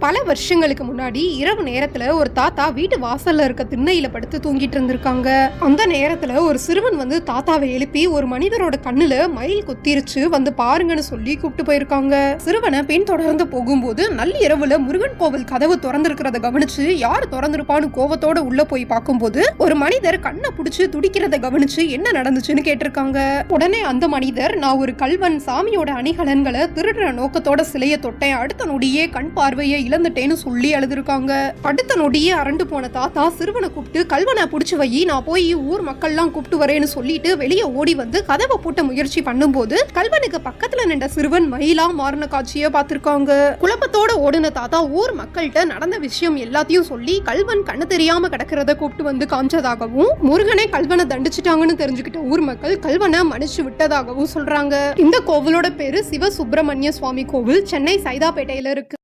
பல வருஷங்களுக்கு முன்னாடி இரவு நேரத்துல ஒரு தாத்தா வீட்டு வாசல்ல இருக்க திண்ணையில படுத்து தூங்கிட்டு இருந்திருக்காங்க. அந்த நேரத்துல ஒரு சிறுவன் வந்து தாத்தாவை எழுப்பி ஒரு மனிதரோட கண்ணுல மயில் கொத்திருச்சு, வந்து பாருங்கன்னு சொல்லி கூப்பிட்டு போயிருக்காங்க. சிறுவனை பின் தொடர்ந்து போகும்போது நள்ளிரவுல முருகன் கோவில் கதவு திறந்திருக்கிறத கவனிச்சு யாரு திறந்திருப்பான்னு கோவத்தோட உள்ள போய் பார்க்கும்போது ஒரு மனிதர் கண்ணை புடிச்சு துடிக்கிறத கவனிச்சு என்ன நடந்துச்சுன்னு கேட்டிருக்காங்க. உடனே அந்த மனிதர், நான் ஒரு கல்வன், சாமியோட அணிகலன்களை திருடுற நோக்கத்தோட சிலையை தொட்டேன், அடுத்த நொடியே கண் பார்வையை இழந்துட்டேன்னு சொல்லி அழுதுருக்காங்க. அடுத்த நொடியே அரண்டு போன தாத்தா சிறுவனை கூப்பிட்டு, கல்வனை புடிச்சு வை, நான் போய் ஊர் மக்கள்லாம் கூப்பிட்டு வரேன்னு சொல்லிட்டு வெளியே ஓடி வந்து கதவை பூட்ட முயற்சி பண்ணும்போது கல்வனுக்கு பக்கத்துல நின்ற சிறுவன் மயிலா மாறின காட்சியை பார்த்திருக்காங்க. குழப்பத்தோட ஓடின தாத்தா ஊர் மக்கள்கிட்ட நடந்த விஷயம் எல்லாத்தையும் சொல்லி கல்வன் கண்ணு தெரியாம கிடக்கிறத கூப்பிட்டு வந்து காமிச்சதாகவும், முருகனை கல்வனை தண்டிச்சிட்டாங்கன்னு தெரிஞ்சுக்கிட்ட ஊர் மக்கள் கல்வனை மன்னிச்சு விட்டதாகவும் சொல்றாங்க. இந்த கோவிலோட பேரு சிவ சுப்பிரமணிய சுவாமி கோவில், சென்னை சைதாப்பேட்டையில இருக்கு.